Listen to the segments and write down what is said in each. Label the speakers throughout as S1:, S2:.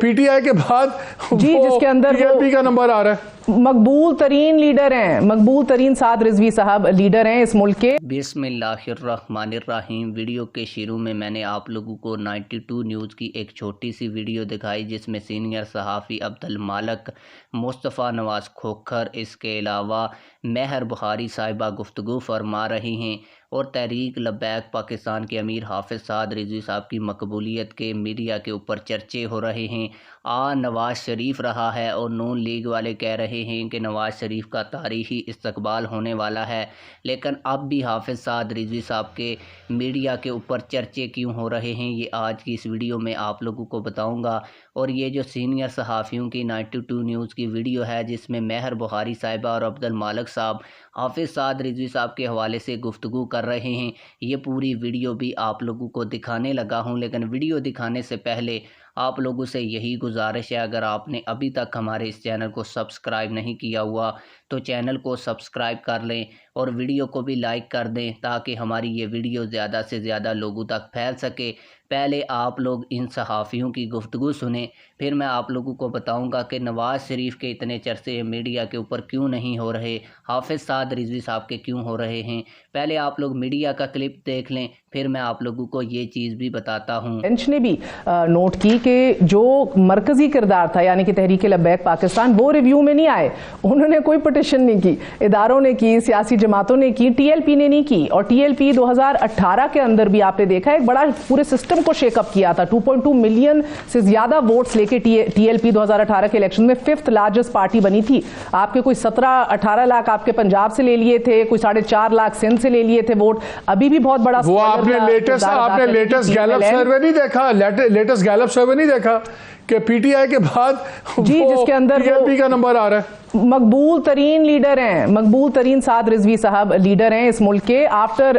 S1: PTI के बाद
S2: जी जिसके अंदर
S1: टीएलपी का नंबर आ रहा है।
S2: मकबूल तरीन लीडर हैं, मकबूल तरीन साद रिजवी साहब लीडर हैं इस मुल्क के।
S3: बिस्मिल्लाहिर्रहमानिर्रहीम। वीडियो के शुरू में मैंने आप लोगों को 92 न्यूज़ की एक छोटी सी वीडियो दिखाई जिसमें सीनियर सहाफ़ी अब्दुल मालिक, मुस्तफ़ा नवाज़ खोखर, इसके अलावा महर बुखारी साहिबा गुफ्तगू फरमा रही हैं और तहरीक लब्बैक पाकिस्तान के अमीर हाफिज़ साद रिजवी साहब की मकबूलियत के मीडिया के ऊपर चर्चे हो रहे हैं। नवाज़ शरीफ रहा है और नून लीग वाले कह रहे हैं कि नवाज़ शरीफ का तारीख़ी इस्तकबाल होने वाला है, लेकिन अब भी हाफिज़ साद रिजवी साहब के मीडिया के ऊपर चर्चे क्यों हो रहे हैं ये आज की इस वीडियो में आप लोगों को बताऊंगा। और ये जो सीनियर सहाफ़ियों की 92 न्यूज़ की वीडियो है जिसमें महर बुखारी साहिबा और अब्दुल मालिक साहब हाफिज़ साद रिजवी साहब के हवाले से गुफ्तगू कर रहे हैं, ये पूरी वीडियो भी आप लोगों को दिखाने लगा हूं। लेकिन वीडियो दिखाने से पहले आप लोगों से यही गुजारिश है, अगर आपने अभी तक हमारे इस चैनल को सब्सक्राइब नहीं किया हुआ तो चैनल को सब्सक्राइब कर लें और वीडियो को भी लाइक कर दें ताकि हमारी ये वीडियो ज़्यादा से ज़्यादा लोगों तक फैल सके। पहले आप लोग इन सहाफ़ियों की गुफ्तगू सुने, फिर मैं आप लोगों को बताऊंगा कि नवाज़ शरीफ के इतने चर्चे मीडिया के ऊपर क्यों नहीं हो रहे, हाफिज़ साद रिजवी साहब के क्यों हो रहे हैं। पहले आप लोग मीडिया का क्लिप देख लें, फिर मैं आप लोगों को ये चीज़ भी बताता हूँ।
S2: बेंच ने भी नोट की कि जो मरकजी किरदार था यानी कि तहरीक लब्बैक पाकिस्तान, वो रिव्यू में नहीं आए। उन्होंने कोई पटिशन नहीं की, इदारों ने की, सियासी जमातों ने की, टीएलपी ने नहीं की। और टीएलपी 2018 के अंदर भी आपने देखा एक बड़ा पूरे सिस्टम को शेकअप किया था। 2.2 मिलियन से ज्यादा वोट्स लेके टीएलपी 2018 के इलेक्शन में 5th लार्जेस्ट पार्टी बनी थी। आपके कोई 17-18 लाख आपके पंजाब से ले लिए थे, कोई 4.5 लाख सिंध से ले लिए थे वोट। अभी भी बहुत बड़ा
S1: वो आपने लेटेस्ट गैलप सर्वे नहीं देखा, लेटेस्ट गैलप सर्वे नहीं देखा कि पीटीआई के बाद
S2: जी जिसके अंदर
S1: टीएलपी का नंबर आ रहा है।
S2: मकबूल तरीन लीडर हैं, मकबूल तरीन साद रिजवी साहब लीडर हैं इस मुल्क के। After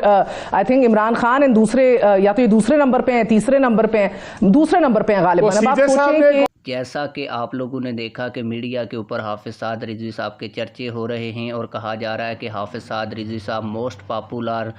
S2: I think Imran Khan and दूसरे या तो ये दूसरे नंबर पे हैं, तीसरे नंबर पे हैं, दूसरे नंबर पे हैं गालिबन। अब आप सोचें कि
S3: जैसा कि आप लोगों ने देखा कि मीडिया के ऊपर हाफिज़ साद रिजवी साहब के चर्चे हो रहे हैं और कहा जा रहा है कि हाफिज़ साद रिजवी साहब मोस्ट पॉपुलर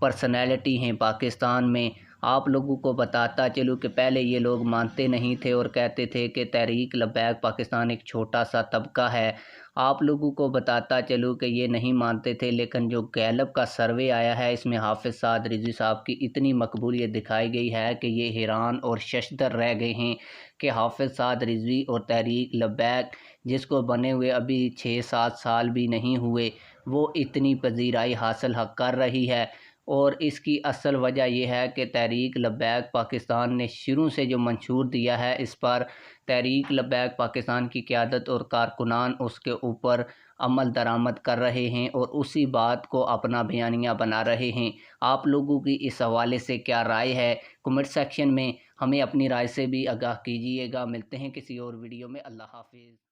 S3: पर्सनैलिटी हैं पाकिस्तान में। आप लोगों को बताता चलूँ कि पहले ये लोग मानते नहीं थे और कहते थे कि तहरीक लब्बैक पाकिस्तान एक छोटा सा तबका है। आप लोगों को बताता चलूँ कि ये नहीं मानते थे, लेकिन जो गैलप का सर्वे आया है इसमें हाफिज़ साद रिजवी साहब की इतनी मकबूलियत दिखाई गई है कि ये हैरान और शशदर रह गए हैं कि हाफिज़ साद रिजवी और तहरीक लब्बैक जिसको बने हुए अभी 6-7 साल भी नहीं हुए, वो इतनी पजीराई हासिल कर रही है। और इसकी असल वजह यह है कि तहरीक लब्बैक पाकिस्तान ने शुरू से जो मंशूर दिया है, इस पर तहरीक लब्बैक पाकिस्तान की क़यादत और कारकुनान उसके ऊपर अमल दरामद कर रहे हैं और उसी बात को अपना बयानिया बना रहे हैं। आप लोगों की इस हवाले से क्या राय है, कमेंट सेक्शन में हमें अपनी राय से भी आगाह कीजिएगा। मिलते हैं किसी और वीडियो में। अल्लाह हाफिज़।